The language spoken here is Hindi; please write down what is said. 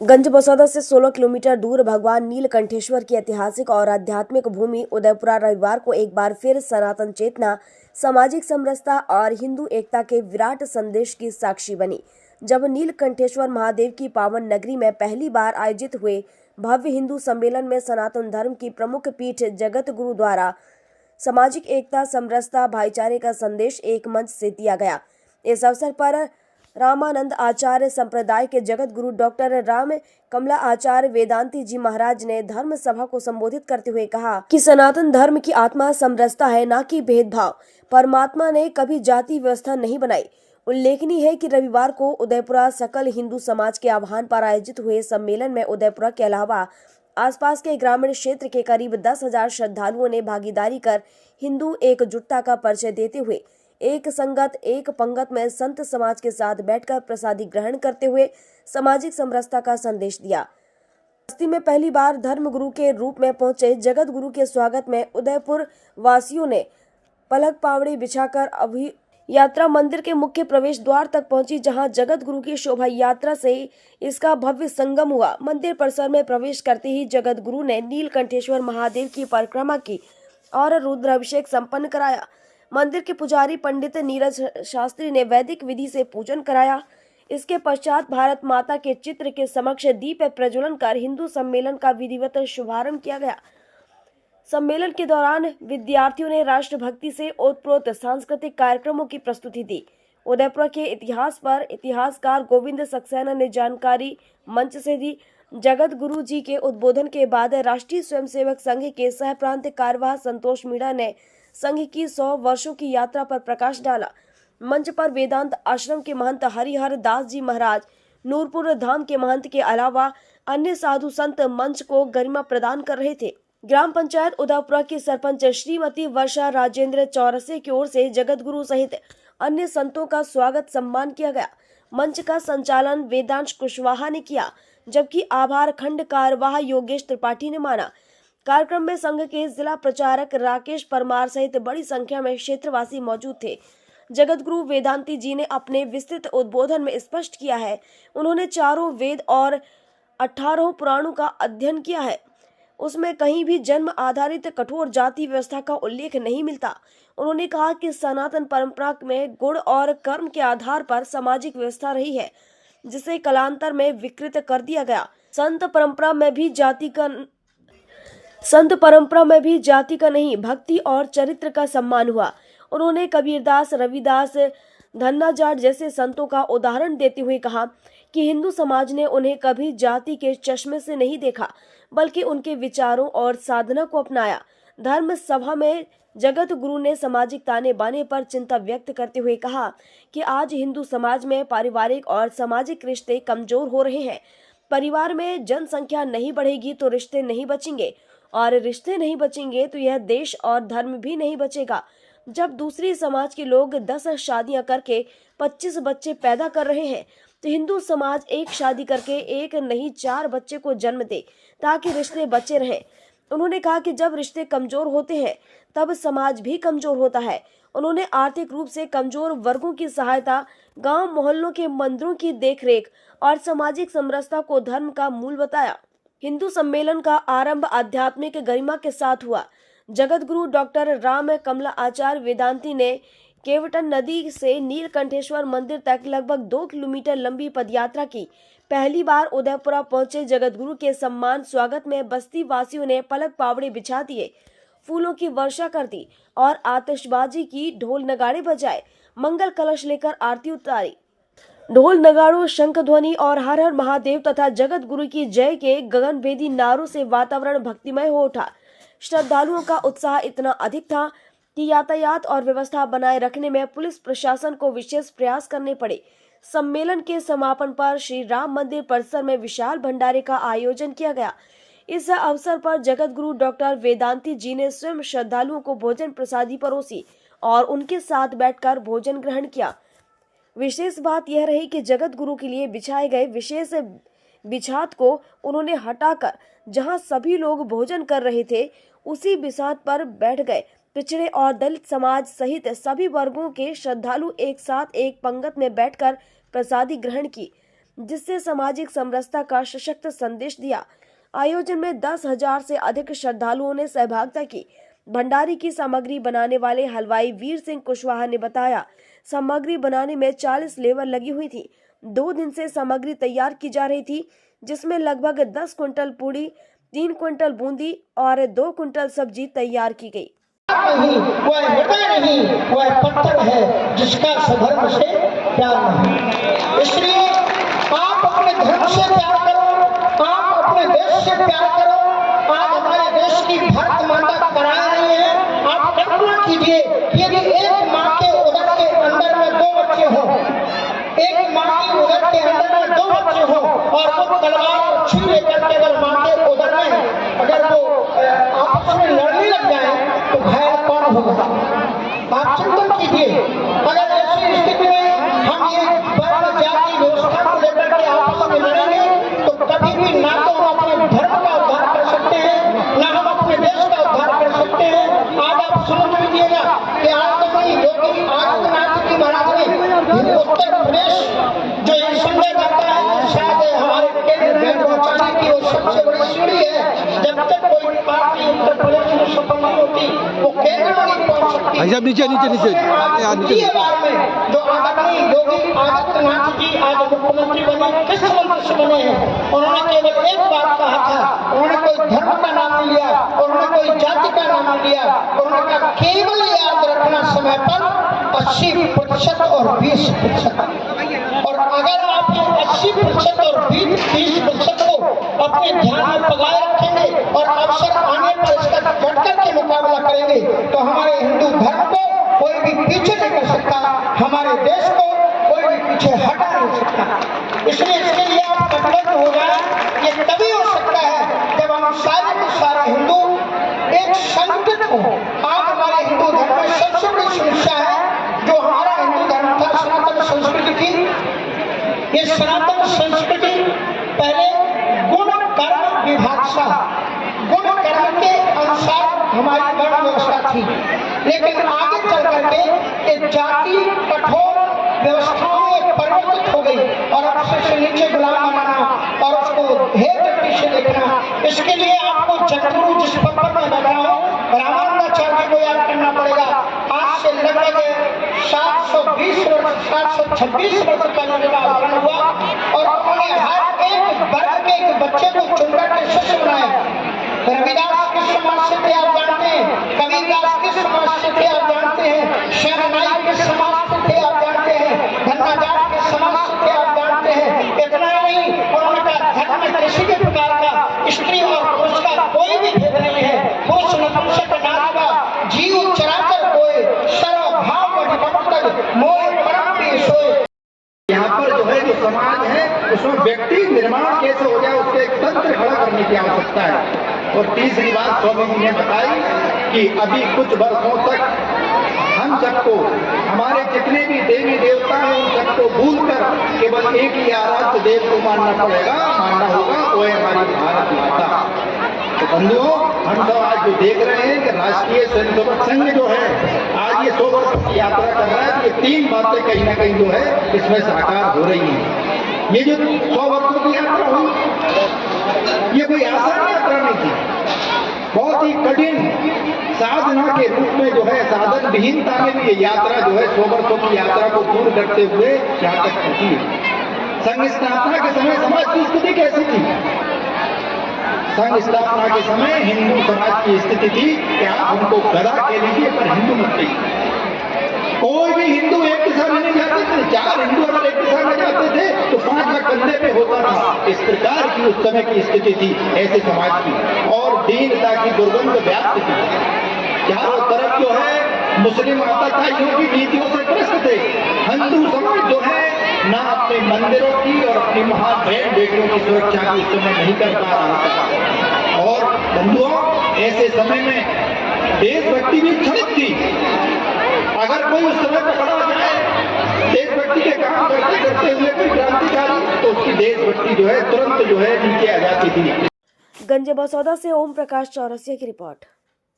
गंजबसौदा से 16 किलोमीटर दूर भगवान नीलकंठेश्वर की ऐतिहासिक और आध्यात्मिक भूमि उदयपुरा रविवार को एक बार फिर सनातन चेतना, सामाजिक समरसता और हिंदू एकता के विराट संदेश की साक्षी बनी, जब नीलकंठेश्वर महादेव की पावन नगरी में पहली बार आयोजित हुए भव्य हिंदू सम्मेलन में सनातन धर्म की प्रमुख पीठ जगत गुरु द्वारा सामाजिक एकता, समरसता, भाईचारे का संदेश एक मंच से दिया गया। इस अवसर पर रामानंद आचार्य संप्रदाय के जगत गुरु डॉक्टर राम कमला आचार्य वेदांती जी महाराज ने धर्म सभा को संबोधित करते हुए कहा कि सनातन धर्म की आत्मा समरसता है, न कि भेदभाव। परमात्मा ने कभी जाति व्यवस्था नहीं बनाई। उल्लेखनीय है कि रविवार को उदयपुरा सकल हिंदू समाज के आह्वान पर आयोजित हुए सम्मेलन में उदयपुरा के अलावा आसपास के ग्रामीण क्षेत्र के करीब 10,000 श्रद्धालुओं ने भागीदारी कर हिंदू एकजुटता का परिचय देते हुए एक संगत एक पंगत में संत समाज के साथ बैठकर प्रसादी ग्रहण करते हुए सामाजिक समरसता का संदेश दिया। बस्ती में पहली बार धर्म गुरु के रूप में पहुंचे जगत गुरु के स्वागत में उदयपुर वासियों ने पलक पावड़ी बिछाकर अभी यात्रा मंदिर के मुख्य प्रवेश द्वार तक पहुंची, जहां जगत गुरु की शोभा यात्रा से इसका भव्य संगम हुआ। मंदिर परिसर में प्रवेश करते ही जगत गुरु ने नीलकंठेश्वर महादेव की परिक्रमा की और रुद्राभिषेक संपन्न कराया। मंदिर के पुजारी पंडित नीरज शास्त्री ने वैदिक विधि से पूजन कराया। इसके पश्चात भारत माता के चित्र के समक्ष दीप प्रज्वलन कर हिंदू सम्मेलन का विधिवत शुभारंभ किया गया। सम्मेलन के दौरान विद्यार्थियों ने राष्ट्रभक्ति से ओतप्रोत सांस्कृतिक कार्यक्रमों की प्रस्तुति दी। उदयपुर के इतिहास पर इतिहासकार गोविंद सक्सेना ने जानकारी मंच से दी। जगत गुरु जी के उद्बोधन के बाद राष्ट्रीय स्वयंसेवक संघ के सह प्रांत कार्यवाह संतोष मीणा ने संघ की 100 वर्षों की यात्रा पर प्रकाश डाला। मंच पर वेदांत आश्रम के महंत हरिहर दास जी महाराज, नूरपुर धाम के महंत के अलावा अन्य साधु संत मंच को गरिमा प्रदान कर रहे थे। ग्राम पंचायत उदयपुरा की सरपंच श्रीमती वर्षा राजेंद्र चौरसे की ओर से जगत गुरु सहित अन्य संतों का स्वागत सम्मान किया गया। मंच का संचालन वेदांश कुशवाहा ने किया, जबकि आभार खंड कार्यवाह योगेश त्रिपाठी ने माना। कार्यक्रम में संघ के जिला प्रचारक राकेश परमार सहित बड़ी संख्या में क्षेत्रवासी मौजूद थे। जगत गुरु वेदांती जी ने अपने विस्तृत उद्बोधन में स्पष्ट किया है, उन्होंने 4 वेद और 18 पुराणों का अध्ययन किया है। उसमें कहीं भी जन्म आधारित कठोर जाति व्यवस्था का उल्लेख नहीं मिलता। उन्होंने कहा कि सनातन परंपरा में गुण और कर्म के आधार पर सामाजिक व्यवस्था रही है, जिसे कालांतर में विकृत कर दिया गया। संत परंपरा में भी जाति का नहीं, भक्ति और चरित्र का सम्मान हुआ। उन्होंने कबीरदास, रविदास, धन्ना जाट जैसे संतों का उदाहरण देते हुए कहा कि हिंदू समाज ने उन्हें कभी जाति के चश्मे से नहीं देखा, बल्कि उनके विचारों और साधना को अपनाया। धर्म सभा में जगत गुरु ने सामाजिक ताने बाने पर चिंता व्यक्त करते हुए कहा कि आज हिंदू समाज में पारिवारिक और सामाजिक रिश्ते कमजोर हो रहे हैं। परिवार में जनसंख्या नहीं बढ़ेगी तो रिश्ते नहीं बचेंगे, और रिश्ते नहीं बचेंगे तो यह देश और धर्म भी नहीं बचेगा। जब दूसरी समाज के लोग 10 शादियां करके 25 बच्चे पैदा कर रहे हैं, तो हिंदू समाज एक शादी करके एक नहीं 4 बच्चे को जन्म दे, ताकि रिश्ते बचे रहें। उन्होंने कहा कि जब रिश्ते कमजोर होते हैं तब समाज भी कमजोर होता है। उन्होंने आर्थिक रूप से कमजोर वर्गों की सहायता, गांव मोहल्लों के मंदिरों की देखरेख और सामाजिक समरसता को धर्म का मूल बताया। हिंदू सम्मेलन का आरंभ आध्यात्मिक गरिमा के साथ हुआ। जगत गुरु डॉक्टर राम कमला आचार्य वेदांती ने केवटन नदी से नीलकंठेश्वर मंदिर तक लगभग 2 किलोमीटर लंबी पदयात्रा की। पहली बार उदयपुरा पहुंचे जगत गुरु के सम्मान स्वागत में बस्ती वासियों ने पलक पावड़े बिछा दिए, फूलों की वर्षा कर दी और आतिशबाजी की, ढोल नगाड़े बजाए, मंगल कलश लेकर आरती उतारी। ढोल नगाड़ों, शंख ध्वनि और हर हर महादेव तथा जगत गुरु की जय के गगनभेदी नारों से वातावरण भक्तिमय हो उठा। श्रद्धालुओं का उत्साह इतना अधिक था कि यातायात और व्यवस्था बनाए रखने में पुलिस प्रशासन को विशेष प्रयास करने पड़े। सम्मेलन के समापन पर श्री राम मंदिर परिसर में विशाल भंडारे का आयोजन किया गया। इस अवसर पर जगत गुरु डॉक्टर वेदांती जी ने स्वयं श्रद्धालुओं को भोजन प्रसादी परोसी और उनके साथ बैठकर भोजन ग्रहण किया। विशेष बात यह रही कि जगत गुरु के लिए बिछाए गए विशेष बिछात को उन्होंने हटाकर जहां सभी लोग भोजन कर रहे थे, उसी बिछात पर बैठ गए। पिछड़े और दलित समाज सहित सभी वर्गों के श्रद्धालु एक साथ एक पंगत में बैठकर प्रसादी ग्रहण की। जिससे सामाजिक समरसता का सशक्त संदेश दिया। आयोजन में 10,000 से अधिक श्रद्धालुओं ने सहभागिता की। भंडारे की सामग्री बनाने वाले हलवाई वीर सिंह कुशवाहा ने बताया, सामग्री बनाने में 40 लेबर लगी हुई थी। 2 दिन से सामग्री तैयार की जा रही थी, जिसमें लगभग 10 कुंटल पूड़ी, 3 कुंटल बूंदी और 2 कुंटल सब्जी तैयार की गई। नहीं, वह मिटा नहीं, वह पत्थर है जिसका स्वधर्म से प्यार नहीं। इसलिए आप अपने धर्म से प्यार करो, आप अपने देश से प्यार करो। आज हमारे देश की भारत माता करा रही है। आप कल्पना कीजिए यदि एक माँ के उदर के अंदर में 2 बच्चे हों, एक माँ की उदर के अंदर में 2 बच्चे हों और वो तलवार और छुरी लेकर के अगर माँ के उदर में अगर वो आपस में लड़ने लग जाए तो घायल कौन होगा? आप चिंतन कीजिए। अगर ऐसी स्थिति में हम ये वर्ण जाति व्यवस्था को लेकर के आपस में लड़ेंगे तो कभी भी ना तो हम अपने धर्म का उद्धार कर सकते हैं, ना हम अपने देश का उद्धार कर सकते हैं। आज आप समझ लीजिएगा कि आदरणीय योगी आदित्यनाथ जी महाराज ने उत्तर प्रदेश जो ये समझा जाता है कि शायद हमारे केंद्र में पहुंचाने की वो सबसे बड़ी सीढ़ी है। जब तक कोई पार्टी उत्तर प्रदेश में सफल नहीं होती वो केंद्र में नहीं पहुंच सकती। नीचे में जो आदरणीय योगी आदित्यनाथ जी आज मुख्यमंत्री बने, किस मंत्र से बने हैं? उन्होंने केवल एक बात कहा था, उन्होंने कोई धर्म का नाम नहीं लिया, उन्होंने कोई जाति का नाम नहीं लिया। उन्होंने कहा केवल याद रखना समय पर 80% और 20%। और अगर आप ये 80% और 20% को अपने ध्यान में पगाए रखेंगे और अवसर आने पर इसका डट करके मुकाबला करेंगे तो हमारे हिंदू धर्म को कोई भी पीछे नहीं कर सकता, हमारे देश को कोई भी पीछे हटा नहीं सकता। इसलिए इसके लिए आप कटिबद्ध हो जाए। ये तभी हो सकता है जब हम सारे के सारे हिंदू एक संगठित हो। आज हमारे हिंदू धर्म में सबसे बड़ी समस्या है जो हमारा हिंदू धर्म था, सनातन संस्कृति थी। ये सनातन संस्कृति पहले गुण कर्म विभाषा, गुण कर्म के अनुसार हमारी वर्ण व्यवस्था थी, लेकिन आगे चल करके एक जाति कठोर व्यवस्थाओं में परिवर्तित हो गई और अफसर से नीचे गुलाम बनाना और उसको हेय दृष्टि से देखना। इसके लिए आपको जगतगुरु जिस पद पर बैठा हो रामानंदाचार्य को याद करना पड़ेगा। आज से लगभग 720 वर्ष 726 वर्ष पहले का आंदोलन हुआ और उन्होंने हर एक वर्ग के एक बच्चे को चुनकर के शिष्य बनाया। रविदास किस समाज से थे आप जानते हैं, कबीरदास किस समाज से थे आप जानते हैं, शहनाई किस समाज से थे आप जानते हैं, धन्नाजात किस समाज से थे आप जानते हैं। इतना नहीं, उन्होंने कहा धर्म में किसी भी प्रकार का स्त्री और पुरुष का कोई भी भेद नहीं है। पुरुष नपुंसक नारी जीव चराचर कोय सर्वभाव मोह परम प्रिय सोए। यहाँ पर जो है जो समाज है उसमें व्यक्ति निर्माण कैसे हो जाए उसके एक तंत्र खड़ा करने की आवश्यकता है। और तीसरी बात स्वामी जी ने बताई कि अभी कुछ वर्षों तक हम सबको हमारे जितने भी देवी देवता हैं उन सबको भूलकर केवल एक ही आराध्य देव को मानना पड़ेगा, मानना होगा, वो है हमारी भारत माता। तो बंधुओं, हम सब आज जो देख रहे हैं कि राष्ट्रीय स्वयंसेवक संघ जो है आज ये 100 वर्ष की यात्रा कर रहा है। ये 3 बातें कहीं ना कहीं जो है इसमें साकार हो रही है। ये जो 100 वर्षों की यात्रा हुई ये कोई आसान यात्रा नहीं थी, बहुत ही कठिन साधना के रूप में जो है साधन विहीनता में भी ये यात्रा जो है 100 वर्षों की यात्रा को दूर करते हुए यहाँ तक पहुंची है। संघ स्थापना के समय समाज की स्थिति कैसी थी? संघ स्थापना के समय हिंदू समाज की स्थिति थी कि आप उनको गदा कह लीजिए पर हिंदू मत कहिए। कोई भी हिंदू एक दिशा में नहीं जाते थे, 4 हिंदू अगर एक दिशा में जाते थे तो 5 लाख कंधे पे होता था। इस प्रकार की उस समय की स्थिति थी ऐसे समाज की, और दीनता की दुर्गंध व्याप्त थी। चारों तरफ जो है मुस्लिम आतंकियों की नीतियों से ग्रस्त थे। हिंदू समाज जो है ना अपने मंदिरों की और अपनी महान बहन बेटियों की सुरक्षा की उस समय नहीं कर पा रहा था। और बंधुओं, ऐसे समय में देशभक्ति भी क्षणिक थी। अगर कोई उस समय पकड़ा जाए देशभक्ति के काम करते हुए कोई क्रांतिकारी तो उसकी देशभक्ति जो है तुरंत जो है नीचे आ जाती थी। गंज बसौदा से ओम प्रकाश चौरसिया की रिपोर्ट।